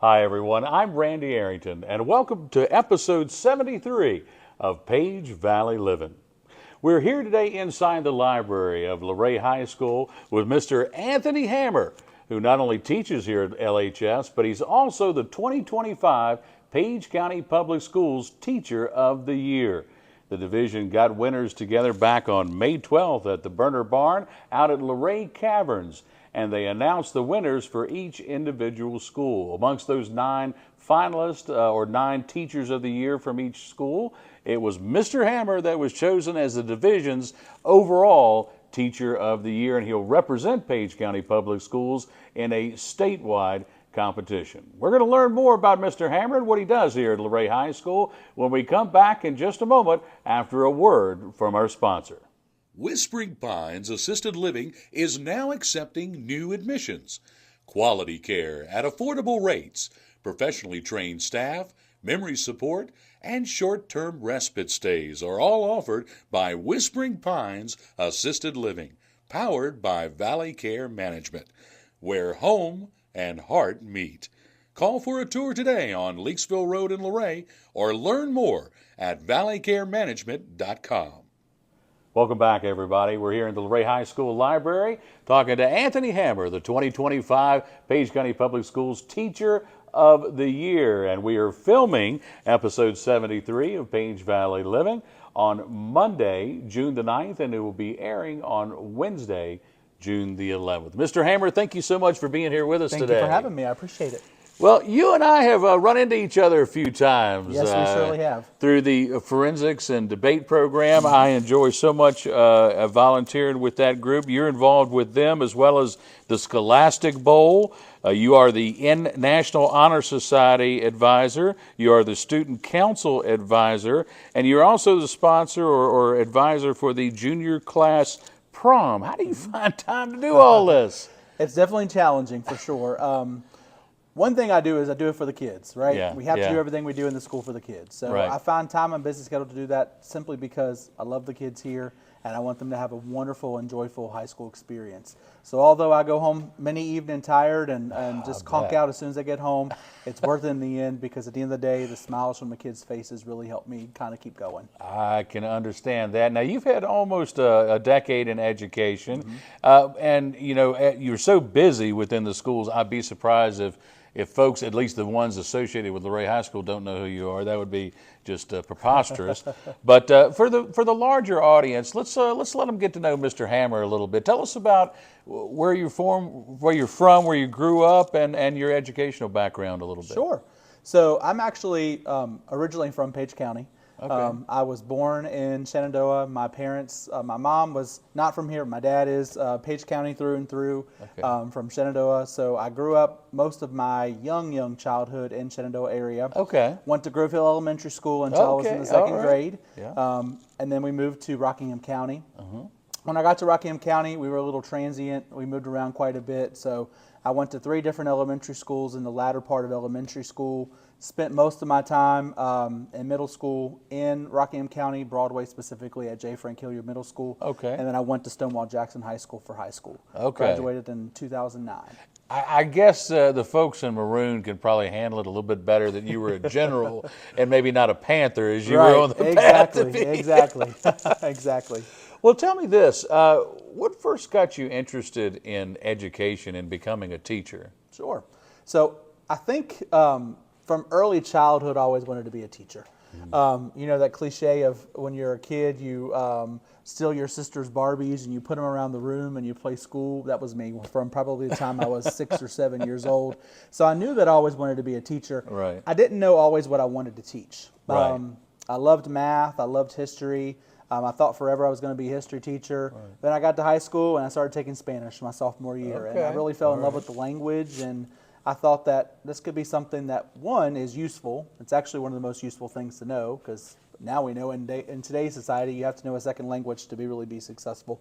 Hi, everyone. I'm Randy Arrington, and welcome to episode 73 of Page Valley Livin'. We're here today inside the library of Luray High School with Mr. Anthony Hammer, who not only teaches here at LHS, but he's also the 2025 Page County Public Schools Teacher of the Year. The division got winners together back on May 12th at the Burner Barn out at Luray Caverns, and they announced the winners for each individual school. Amongst those 9 finalists or 9 teachers of the year from each school, it was Mr. Hammer that was chosen as the division's overall Teacher of the Year, and he'll represent Page County Public Schools in a statewide competition. We're going to learn more about Mr. Hammer and what he does here at Luray High School when we come back in just a moment after a word from our sponsor. Whispering Pines Assisted Living is now accepting new admissions. Quality care at affordable rates, professionally trained staff, memory support, and short-term respite stays are all offered by Whispering Pines Assisted Living, powered by Valley Care Management, where home and heart meet. Call for a tour today on Leaksville Road in Luray or learn more at valleycaremanagement.com. Welcome back, everybody. We're here in the Luray High School Library talking to Anthony Hammer, the 2025 Page County Public Schools Teacher of the Year. And we are filming episode 73 of Page Valley Living on Monday, June the 9th, and it will be airing on Wednesday, June the 11th. Mr. Hammer, thank you so much for being here with us today. Thank you for having me. I appreciate it. Well, you and I have run into each other a few times. Yes, we surely have. Through the forensics and debate program. I enjoy so much volunteering with that group. You're involved with them as well as the Scholastic Bowl. You are the National Honor Society advisor. You are the Student Council advisor. And you're also the sponsor or advisor for the junior class prom. How do you find time to do all this? It's definitely challenging for sure. One thing I do is I do it for the kids, right? Yeah, we have yeah. to do everything we do in the school for the kids. So Right. I find time on busy schedule to do that simply because I love the kids here and I want them to have a wonderful and joyful high school experience. So although I go home many evening tired and just conk bet. out as soon as I get home, it's worth it in the end because at the end of the day, the smiles from the kids' faces really help me kind of keep going. I can understand that. Now, you've had almost a decade in education, and you know you're so busy within the schools. I'd be surprised if folks, at least the ones associated with Luray High School, don't know who you are. That would be just preposterous. But for the larger audience, let's let them get to know Mr. Hammer a little bit. Tell us about where you're from, where you grew up, and your educational background a little bit. Sure. So I'm actually originally from Page County. Okay. I was born in Shenandoah. My parents, my mom was not from here. My dad is Page County through and through, Okay. from Shenandoah. So I grew up most of my young childhood in Shenandoah area. Okay. Went to Grove Hill Elementary School until I was in Okay, the second all right. grade. Yeah. And then we moved to Rockingham County. When I got to Rockingham County, we were a little transient. We moved around quite a bit. So I went to 3 different elementary schools in the latter part of elementary school. Spent most of my time in middle school in Rockingham County, Broadway specifically at J. Frank Hilliard Middle School. Okay. And then I went to Stonewall Jackson High School for high school. Okay. Graduated in 2009. I guess the folks in Maroon can probably handle it a little bit better that you were a general and maybe not a Panther as you were on the path to be. Exactly. Exactly. Well, tell me this. What first got you interested in education and becoming a teacher? Sure. So I think from early childhood, I always wanted to be a teacher. You know, that cliche of when you're a kid, you steal your sister's Barbies and you put them around the room and you play school. That was me from probably the time I was 6 or 7 years old. So I knew that I always wanted to be a teacher. Right. I didn't know always what I wanted to teach. Right. I loved math. I loved history. I thought forever I was going to be a history teacher. Right. Then I got to high school and I started taking Spanish my sophomore year. Okay. And I really fell in love with the language, and I thought that this could be something that, one, is useful. It's actually one of the most useful things to know because now we know in today's society you have to know a second language to really be successful.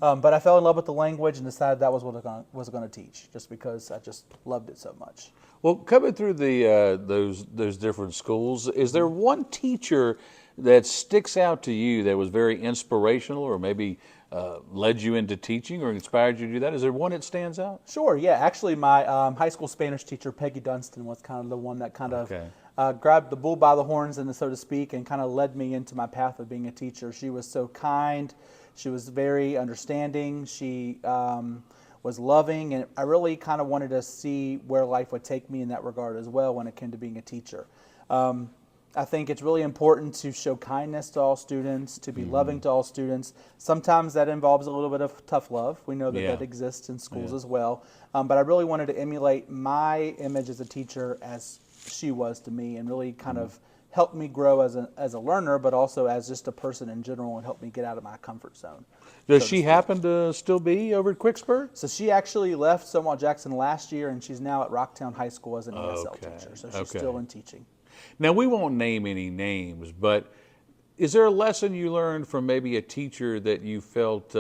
But I fell in love with the language and decided that was what I was going to teach just because I just loved it so much. Well, coming through the those different schools, is there one teacher that sticks out to you that was very inspirational or maybe led you into teaching or inspired you to do that? Is there one that stands out? Sure, yeah. Actually, my high school Spanish teacher, Peggy Dunstan, was kind of the one that kind Okay. of grabbed the bull by the horns, and so to speak, and kind of led me into my path of being a teacher. She was so kind. She was very understanding. She was loving, and I really kind of wanted to see where life would take me in that regard as well when it came to being a teacher. I think it's really important to show kindness to all students, to be loving to all students. Sometimes that involves a little bit of tough love. We know that Yeah. that exists in schools as well. But I really wanted to emulate my image as a teacher as she was to me, and really kind of help me grow as a learner, but also as just a person in general, and help me get out of my comfort zone. Does so to she speak. happen to still be over at Quicksburg? So she actually left Stonewall Jackson last year, and she's now at Rocktown High School as an ESL Okay, teacher. So she's okay. still in teaching. Now, we won't name any names, but is there a lesson you learned from maybe a teacher that you felt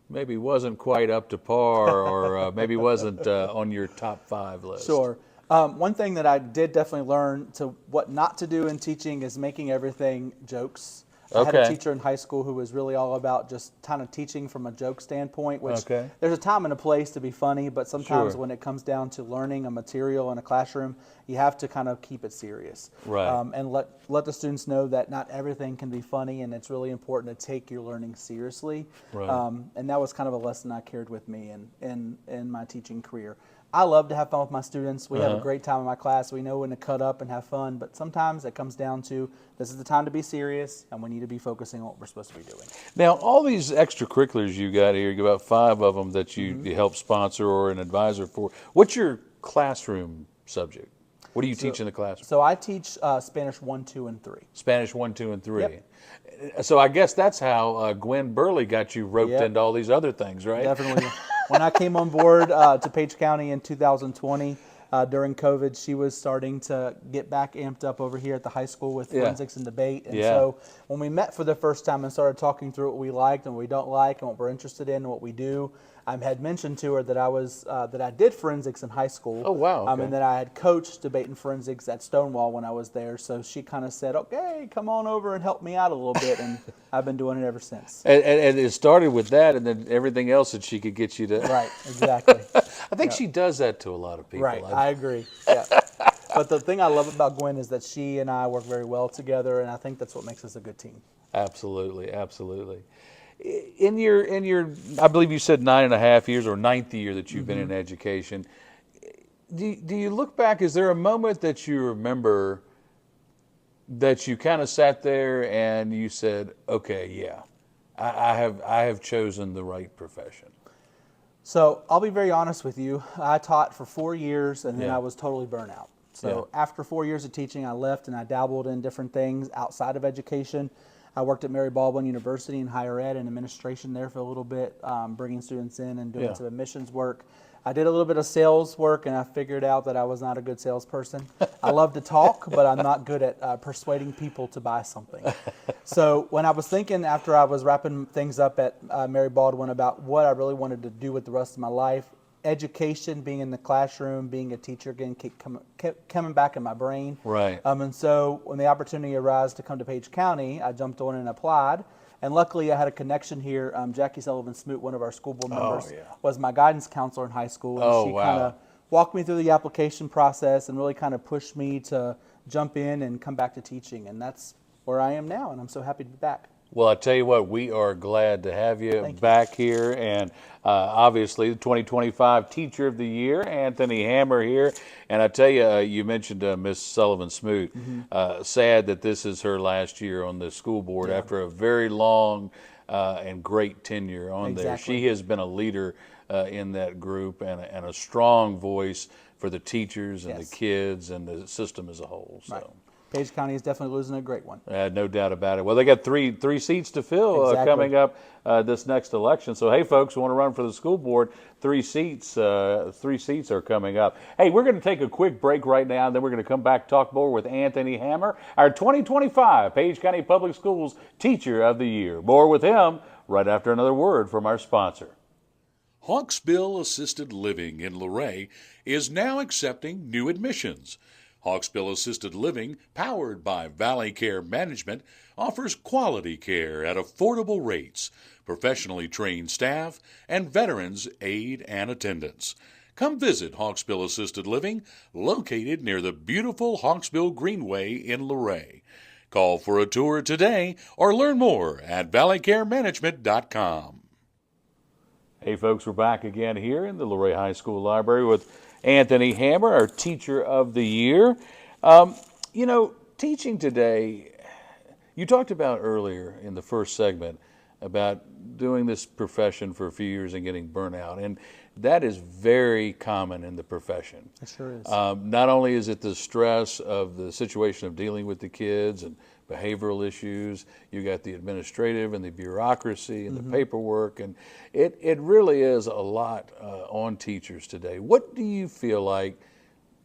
maybe wasn't quite up to par or maybe wasn't on your top 5 list? Sure. One thing that I did definitely learn to what not to do in teaching is making everything jokes. I had a Okay. teacher in high school who was really all about just kind of teaching from a joke standpoint, which Okay. there's a time and a place to be funny, but sometimes Sure. when it comes down to learning a material in a classroom, you have to kind of keep it serious. Right. And let the students know that not everything can be funny, and it's really important to take your learning seriously. Right. And that was kind of a lesson I carried with me in my teaching career. I love to have fun with my students. We have a great time in my class. We know when to cut up and have fun, but sometimes it comes down to this is the time to be serious, and we need to be focusing on what we're supposed to be doing. Now, all these extracurriculars you got here, you got about 5 of them that you help sponsor or an advisor for. What's your classroom subject? What do you teach in the classroom? So I teach Spanish 1, 2, and 3. Spanish 1, 2, and 3. Yep. So I guess that's how Gwen Burley got you roped Yep. into all these other things, right? Definitely. When I came on board to Page County in 2020, during COVID, she was starting to get back amped up over here at the high school with Yeah. forensics and debate. And Yeah. so when we met for the first time and started talking through what we liked and what we don't like and what we're interested in and what we do, I had mentioned to her that I did forensics in high school. Oh, wow, okay. And that I had coached debate and forensics at Stonewall when I was there. So she kind of said, "Okay, come on over and help me out a little bit," and I've been doing it ever since. And it started with that, and then everything else that she could get you to. Right, exactly. I think she does that to a lot of people. Right, I agree. Yeah. But the thing I love about Gwen is that she and I work very well together, and I think that's what makes us a good team. Absolutely, absolutely. In your, I believe you said 9.5 years or 9th year that you've been in education. Do you look back? Is there a moment that you remember that you kind of sat there and you said, "Okay, yeah, I have chosen the right profession"? So I'll be very honest with you. I taught for 4 years, and then Yeah. I was totally burnt out. So after 4 years of teaching, I left and I dabbled in different things outside of education. I worked at Mary Baldwin University in higher ed and administration there for a little bit, bringing students in and doing Yeah. some admissions work. I did a little bit of sales work, and I figured out that I was not a good salesperson. I love to talk, but I'm not good at persuading people to buy something. So when I was thinking after I was wrapping things up at Mary Baldwin about what I really wanted to do with the rest of my life, education, being in the classroom, being a teacher again, kept coming back in my brain. Right. And so when the opportunity arose to come to Page County, I jumped on and applied. And luckily, I had a connection here. Jackie Sullivan-Smoot, one of our school board members, yeah. was my guidance counselor in high school. And Oh, she wow. kind of walked me through the application process and really kind of pushed me to jump in and come back to teaching. And that's where I am now, and I'm so happy to be back. Well, I tell you what, we are glad to have you Thank you. back here, and obviously the 2025 Teacher of the Year, Anthony Hammer here. And I tell you, you mentioned Miss Sullivan-Smoot. Sad that this is her last year on the school board after a very long and great tenure on there. Exactly. She has been a leader in that group and a strong voice for the teachers and Yes. the kids and the system as a whole. So. Right. Page County is definitely losing a great one. No doubt about it. Well, they got three seats to fill Exactly. coming up this next election. So, hey, folks, who want to run for the school board, 3 seats are coming up. Hey, we're going to take a quick break right now, and then we're going to come back talk more with Anthony Hammer, our 2025 Page County Public Schools Teacher of the Year. More with him right after another word from our sponsor. Hawksbill Assisted Living in Luray is now accepting new admissions. Hawksbill Assisted Living, powered by Valley Care Management, offers quality care at affordable rates, professionally trained staff, and veterans aid and attendance. Come visit Hawksbill Assisted Living, located near the beautiful Hawksbill Greenway in Luray. Call for a tour today or learn more at valleycaremanagement.com. Hey folks, we're back again here in the Luray High School Library with Anthony Hammer, our Teacher of the Year. Teaching today, you talked about earlier in the first segment about doing this profession for a few years and getting burnt out, and that is very common in the profession. It sure is. Not only is it the stress of the situation of dealing with the kids and behavioral issues, you got the administrative and the bureaucracy and the paperwork, and it really is a lot on teachers today. What do you feel like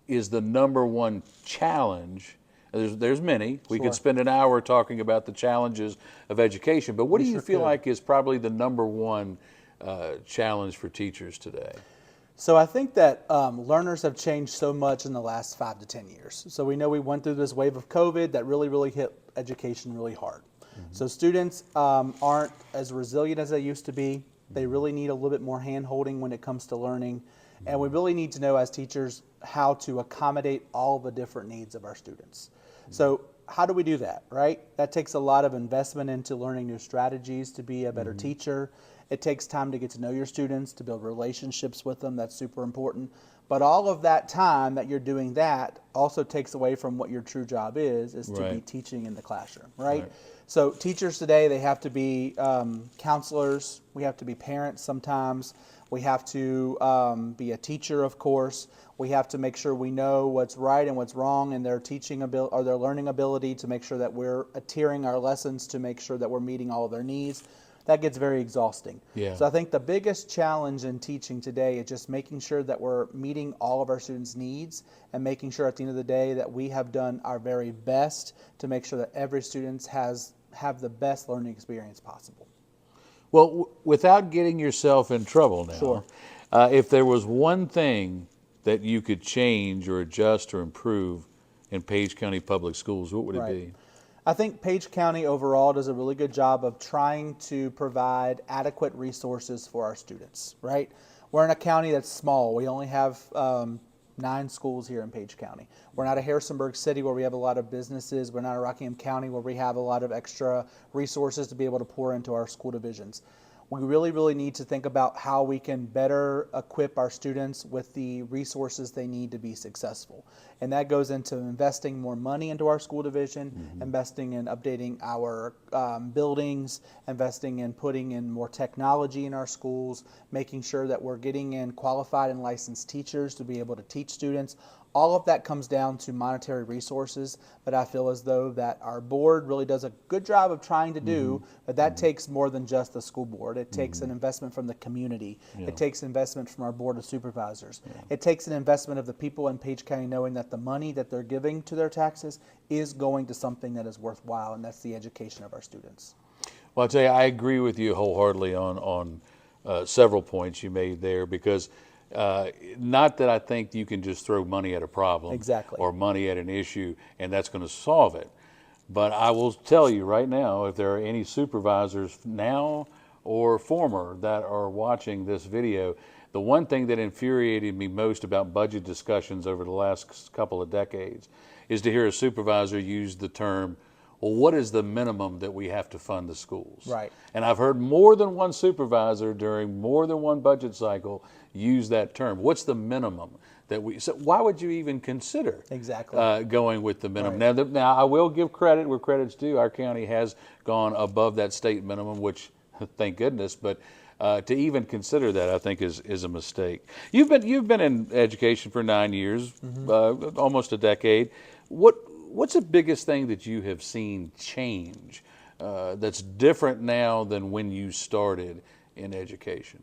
is the number one challenge? There's many. We could spend an hour talking about the challenges of education, but what do you feel like is probably the number one challenge for teachers today? So I think that learners have changed so much in the last 5 to 10 years. So we know we went through this wave of COVID that really hit education really hard. So students aren't as resilient as they used to be. They really need a little bit more hand-holding when it comes to learning. And we really need to know as teachers how to accommodate all the different needs of our students. So how do we do that, right? That takes a lot of investment into learning new strategies to be a better teacher. It takes time to get to know your students, to build relationships with them. That's super important. But all of that time that you're doing that also takes away from what your true job is to be teaching in the classroom, right? So teachers today, they have to be counselors. We have to be parents sometimes. We have to be a teacher, of course. We have to make sure we know what's right and what's wrong in their teaching ability or their learning ability, to make sure that we're adhering our lessons, to make sure that we're meeting all of their needs. That gets very exhausting. Yeah. So I think the biggest challenge in teaching today is just making sure that we're meeting all of our students' needs and making sure at the end of the day that we have done our very best to make sure that every student have the best learning experience possible. Well, without getting yourself in trouble now, if there was one thing that you could change or adjust or improve in Page County Public Schools, what would it be? I think Page County overall does a really good job of trying to provide adequate resources for our students, right? We're in a county that's small. We only have 9 schools here in Page County. We're not a Harrisonburg City where we have a lot of businesses. We're not a Rockingham County where we have a lot of extra resources to be able to pour into our school divisions. We really need to think about how we can better equip our students with the resources they need to be successful. And that goes into investing more money into our school division, investing in updating our buildings, investing in putting in more technology in our schools, making sure that we're getting in qualified and licensed teachers to be able to teach students. All of that comes down to monetary resources, but I feel as though that our board really does a good job of trying to do, but that takes more than just the school board. It takes an investment from the community. It takes investment from our board of supervisors. It takes an investment of the people in Page County knowing that the money that they're giving to their taxes is going to something that is worthwhile, and that's the education of our students. Well, I'll tell you, I agree with you wholeheartedly on several points you made there, because not that I think you can just throw money at a problem or money at an issue and that's going to solve it. But I will tell you right now, if there are any supervisors now or former that are watching this video, the one thing that infuriated me most about budget discussions over the last couple of decades is to hear a supervisor use the term, well, what is the minimum that we have to fund the schools? Right. And I've heard more than one supervisor during more than one budget cycle use that term. What's the minimum that we? So why would you even consider going with the minimum? Now I will give credit where credit's due. Our county has gone above that state minimum, which thank goodness. But to even consider that, I think is a mistake. You've been in education for 9 years, almost a decade. What's the biggest thing that you have seen change that's different now than when you started in education?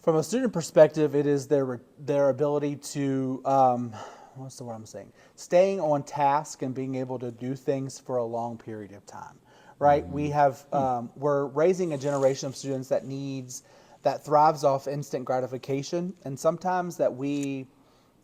From a student perspective, it is their ability to, what's the word I'm saying? Staying on task and being able to do things for a long period of time, right? We have, we're raising a generation of students that thrives off instant gratification, and sometimes that we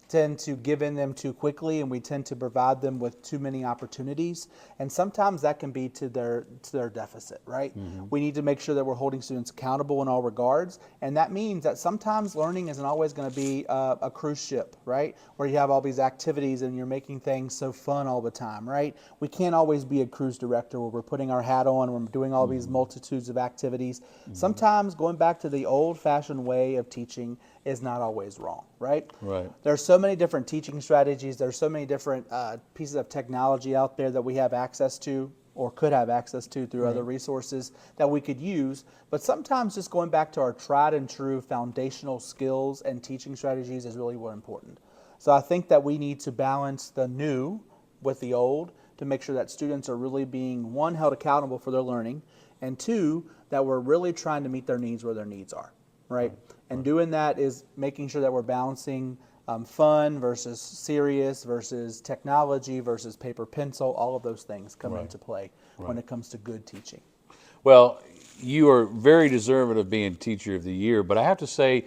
tend to give in them too quickly, and we tend to provide them with too many opportunities, and sometimes that can be to their deficit, right? We need to make sure that we're holding students accountable in all regards, and that means that sometimes learning isn't always going to be a cruise ship, right? Where you have all these activities and you're making things so fun all the time, right? We can't always be a cruise director where we're putting our hat on, we're doing all these multitudes of activities. Sometimes going back to the old-fashioned way of teaching is not always wrong, right? Right. There's so many different teaching strategies. There's so many different pieces of technology out there that we have access to or could have access to through other resources that we could use. But sometimes just going back to our tried and true foundational skills and teaching strategies is really more important. So I think that we need to balance the new with the old to make sure that students are really being, one, held accountable for their learning, and two, that we're really trying to meet their needs where their needs are, right? And doing that is making sure that we're balancing fun versus serious versus technology versus paper pencil. All of those things come into play when it comes to good teaching. Well, you are very deserving of being Teacher of the Year, but I have to say,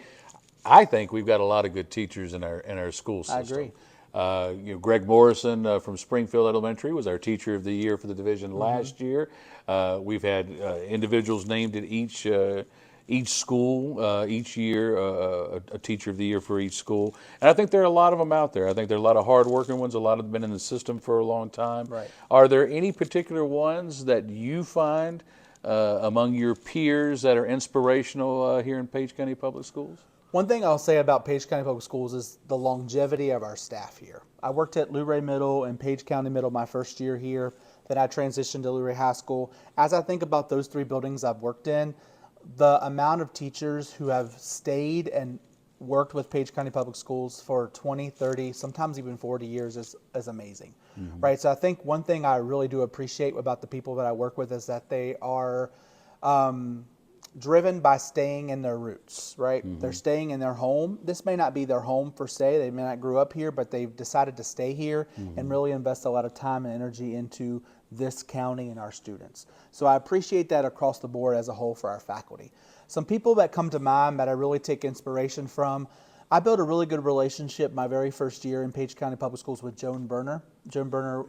I think we've got a lot of good teachers in our school system. I agree. Greg Morrison from Springfield Elementary was our Teacher of the Year for the division last year. We've had individuals named at each school, each year, a Teacher of the Year for each school. And I think there are a lot of them out there. I think there are a lot of hard-working ones. A lot have been in the system for a long time. Right. Are there any particular ones that you find among your peers that are inspirational here in Page County Public Schools? One thing I'll say about Page County Public Schools is the longevity of our staff here. I worked at Luray Middle and Page County Middle my first year here. Then I transitioned to Luray High School. As I think about those three buildings I've worked in, the amount of teachers who have stayed and worked with Page County Public Schools for 20, 30, sometimes even 40 years is amazing, right? So I think one thing I really do appreciate about the people that I work with is that they are driven by staying in their roots, right? They're staying in their home. This may not be their home per se. They may not grew up here, but they've decided to stay here and really invest a lot of time and energy into this county and our students. So I appreciate that across the board as a whole for our faculty. Some people that come to mind that I really take inspiration from, I built a really good relationship my very first year in Page County Public Schools with Joan Berner. Joan Berner,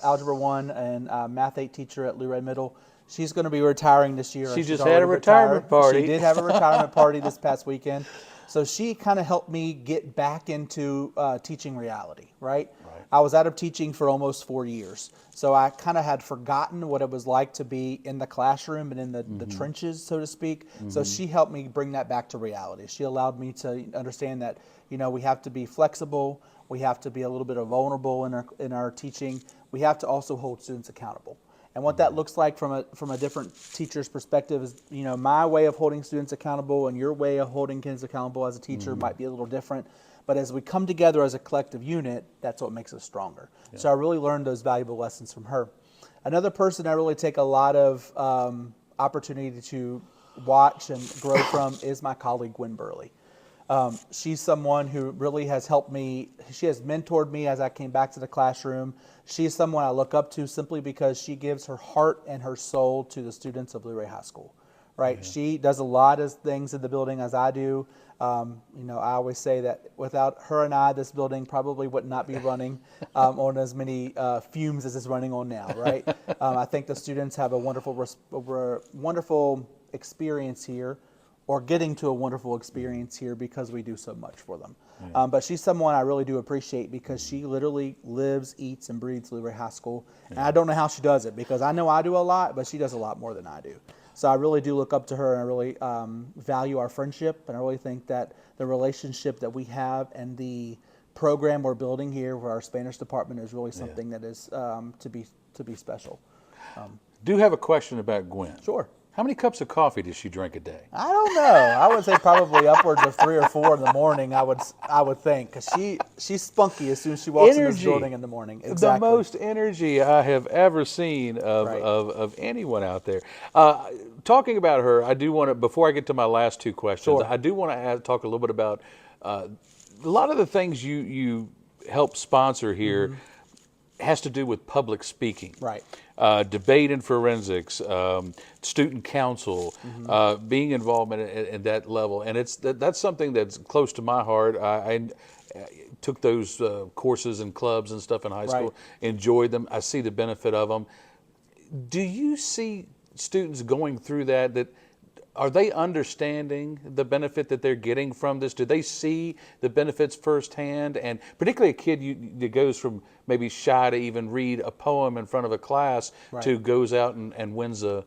Algebra 1 and Math 8 teacher at Luray Middle. She's going to be retiring this year. She just had a retirement party. She did have a retirement party this past weekend. So she kind of helped me get back into teaching reality, right? I was out of teaching for almost 4 years. So I kind of had forgotten what it was like to be in the classroom and in the trenches, so to speak. So she helped me bring that back to reality. She allowed me to understand that, we have to be flexible. We have to be a little bit vulnerable in our teaching. We have to also hold students accountable. And what that looks like from a different teacher's perspective is, my way of holding students accountable and your way of holding kids accountable as a teacher might be a little different. But as we come together as a collective unit, that's what makes us stronger. Yeah. So I really learned those valuable lessons from her. Another person I really take a lot of opportunity to watch and grow from is my colleague, Gwen Burley. She's someone who really has helped me. She has mentored me as I came back to the classroom. She's someone I look up to simply because she gives her heart and her soul to the students of Luray High School. Right? Yeah. She does a lot of things in the building as I do. I always say that without her and I, this building probably would not be running on as many fumes as it's running on now, right? I think the students have a wonderful experience here, or getting to a wonderful experience here because we do so much for them. Yeah. But she's someone I really do appreciate because she literally lives, eats, and breathes Luray High School. Yeah. And I don't know how she does it because I know I do a lot, but she does a lot more than I do. So I really do look up to her, and I really value our friendship, and I really think that the relationship that we have and the program we're building here for our Spanish department is really something that is to be special. Do have a question about Gwen. Sure. How many cups of coffee does she drink a day? I don't know. I would say probably upwards of 3 or 4 in the morning. I would think, because she's spunky as soon as she walks in this building in the morning. Exactly. The most energy I have ever seen of anyone out there. Talking about her, I do want to, before I get to my last 2 questions, I do want to talk a little bit about a lot of the things you help sponsor here has to do with public speaking. Right. Debate and forensics, student council, being involved in that level, and that's something that's close to my heart. took those courses and clubs and stuff in high school, enjoyed them. I see the benefit of them. Do you see students going through that are they understanding the benefit that they're getting from this? Do they see the benefits firsthand? And particularly a kid that goes from maybe shy to even read a poem in front of a class to goes out and wins the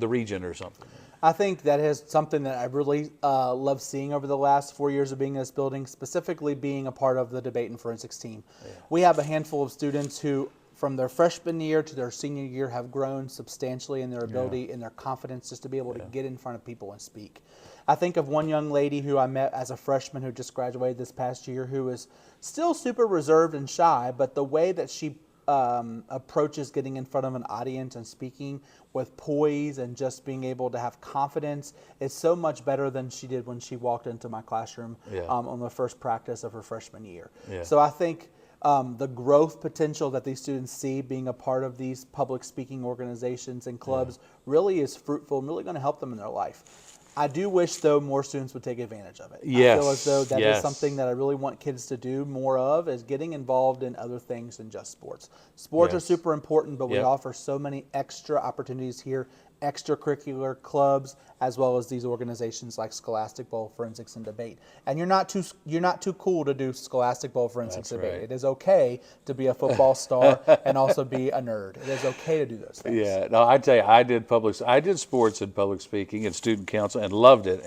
region or something. I think that is something that I really love seeing over the last 4 years of being in this building, specifically being a part of the debate and forensics team. Yeah. We have a handful of students who, from their freshman year to their senior year, have grown substantially in their ability and their confidence just to be able to get in front of people and speak. I think of one young lady who I met as a freshman who just graduated this past year, who is still super reserved and shy, but the way that she approaches getting in front of an audience and speaking with poise and just being able to have confidence is so much better than she did when she walked into my classroom on the first practice of her freshman year. Yeah. So I think the growth potential that these students see being a part of these public speaking organizations and clubs really is fruitful and really going to help them in their life. I do wish, though, more students would take advantage of it. Yes. I feel as though that is something that I really want kids to do more of, is getting involved in other things than just sports. Sports are super important, but we offer so many extra opportunities here, extracurricular clubs, as well as these organizations like Scholastic Bowl, Forensics, and Debate. And you're not too cool to do Scholastic Bowl, Forensics, Debate. Right. It is okay to be a football star and also be a nerd. It is okay to do those things. Yeah, no, I tell you, I did sports and public speaking and student council and loved it.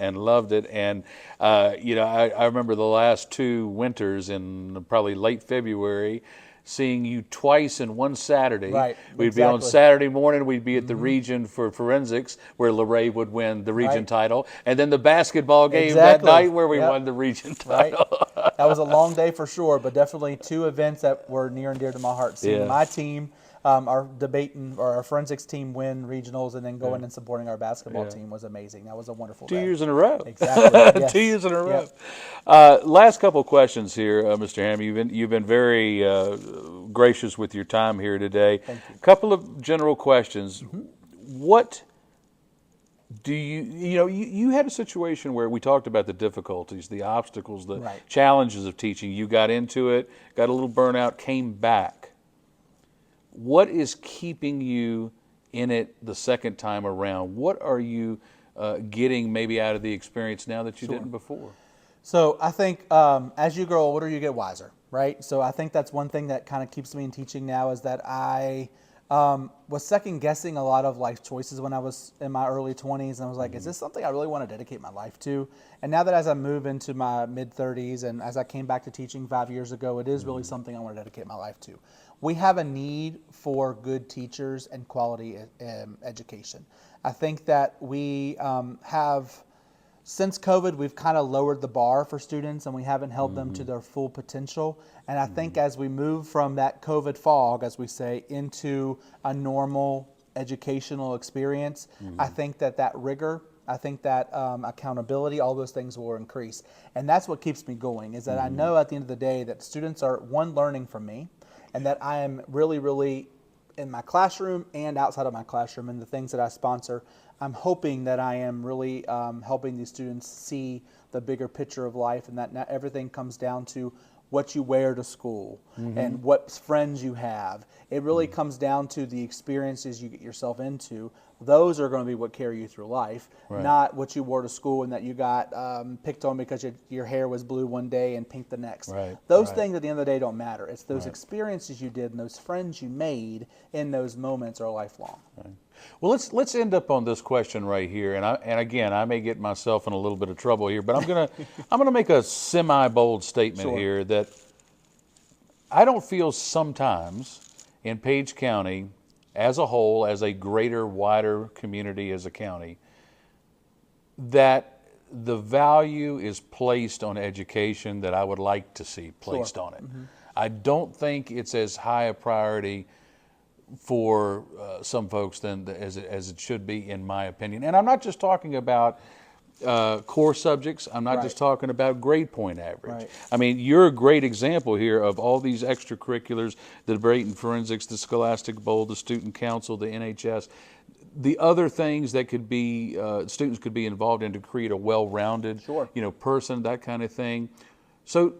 And I remember the last 2 winters in probably late February, seeing you twice in one Saturday. Right, we'd be on Saturday morning, we'd be at the region for forensics, where Luray would win the region title, and then the basketball game that night where we won the region title. That was a long day for sure, but definitely 2 events that were near and dear to my heart. Seeing my team, our debating or our forensics team win regionals, and then going and supporting our basketball team was amazing. That was a wonderful day. 2 years in a row. Exactly. Yes. 2 years in a row. Last couple of questions here, Mr. Ham. You've been very gracious with your time here today. Thank you. Couple of general questions. What do you had a situation where we talked about the difficulties, the obstacles, the challenges of teaching. You got into it, got a little burnout, came back. What is keeping you in it the second time around? What are you getting maybe out of the experience now that you didn't before? So I think as you grow older, you get wiser, right? So I think that's one thing that kind of keeps me in teaching now, is that I was second guessing a lot of life choices when I was in my early 20s, and I was like, is this something I really want to dedicate my life to? And now that as I move into my mid 30s and as I came back to teaching 5 years ago, it is really something I want to dedicate my life to. We have a need for good teachers and quality education. I think that we have, since COVID, we've kind of lowered the bar for students, and we haven't held them to their full potential. And I think as we move from that COVID fog, as we say, into a normal educational experience, I think that rigor, I think that accountability, all those things will increase. And that's what keeps me going, is that I know at the end of the day that students are, one, learning from me, and that I am really, really, in my classroom and outside of my classroom and the things that I sponsor, I'm hoping that I am really helping these students see the bigger picture of life, and that not everything comes down to what you wear to school and what friends you have. It really comes down to the experiences you get yourself into. Those are going to be what carry you through life, not what you wore to school and that you got picked on because your hair was blue one day and pink the next. Those things at the end of the day don't matter. It's those experiences you did and those friends you made in those moments are lifelong. Well, let's end up on this question right here, and again, I may get myself in a little bit of trouble here, but I'm gonna make a semi-bold statement here that I don't feel sometimes in Page County as a whole, as a greater, wider community as a county, that the value is placed on education that I would like to see placed on it. I don't think it's as high a priority for some folks as it should be, in my opinion. And I'm not just talking about core subjects. I'm not just talking about grade point average. I mean, you're a great example here of all these extracurriculars, the debate and forensics, the Scholastic Bowl, the student council, the NHS, the other things that could be students could be involved in to create a well-rounded person, that kind of thing. So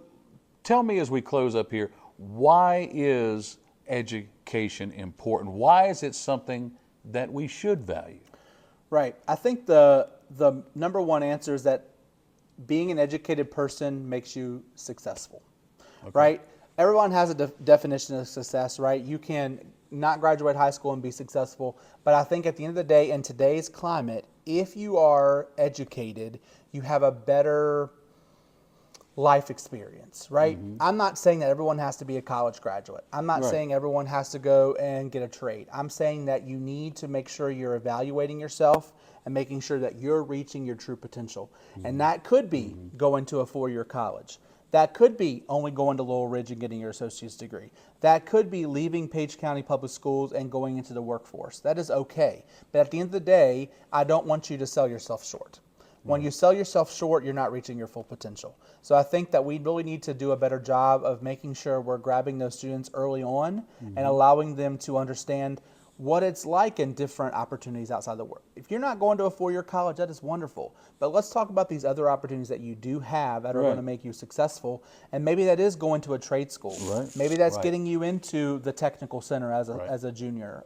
tell me as we close up here, why is education important? Why is it something that we should value? Right. I think the number one answer is that being an educated person makes you successful. Okay. Right? Everyone has a definition of success, right? You can not graduate high school and be successful, but I think at the end of the day, in today's climate, if you are educated, you have a better life experience, right? Mm-hmm. I'm not saying that everyone has to be a college graduate. I'm not saying everyone has to go and get a trade. I'm saying that you need to make sure you're evaluating yourself and making sure that you're reaching your true potential. Mm-hmm. And that could be going to a 4-year college. That could be only going to Laurel Ridge and getting your associate's degree. That could be leaving Page County Public Schools and going into the workforce. That is okay. But at the end of the day, I don't want you to sell yourself short. When you sell yourself short, you're not reaching your full potential. So I think that we really need to do a better job of making sure we're grabbing those students early on and allowing them to understand what it's like in different opportunities outside the work. If you're not going to a 4-year college, that is wonderful. But let's talk about these other opportunities that you do have that are going to make you successful. And maybe that is going to a trade school. Right. Maybe that's getting you into the technical center as a junior.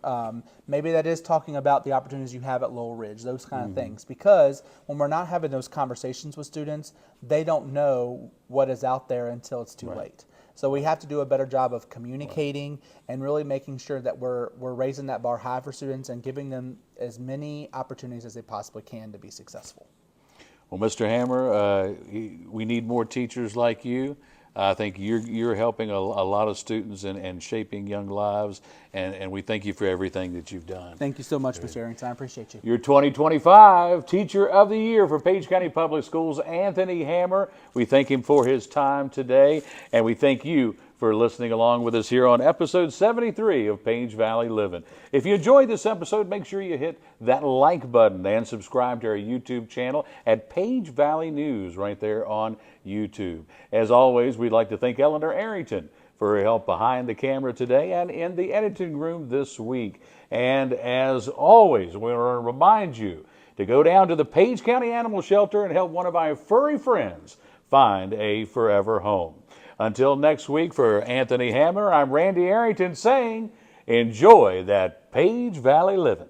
Maybe that is talking about the opportunities you have at Laurel Ridge, those kind of things. Because when we're not having those conversations with students, they don't know what is out there until it's too late. So we have to do a better job of communicating and really making sure that we're raising that bar high for students and giving them as many opportunities as they possibly can to be successful. Well, Mr. Hammer, we need more teachers like you. I think you're helping a lot of students and shaping young lives, and we thank you for everything that you've done. Thank you so much, Mr. Arrington. I appreciate you. Your 2025 Teacher of the Year for Page County Public Schools, Anthony Hammer. We thank him for his time today, and we thank you for listening along with us here on episode 73 of Page Valley Livin'. If you enjoyed this episode, make sure you hit that like button and subscribe to our YouTube channel at Page Valley News right there on YouTube. As always, we'd like to thank Eleanor Arrington for her help behind the camera today and in the editing room this week. And as always, we want to remind you to go down to the Page County Animal Shelter and help one of our furry friends find a forever home. Until next week, for Anthony Hammer, I'm Randy Arrington saying, enjoy that Page Valley living.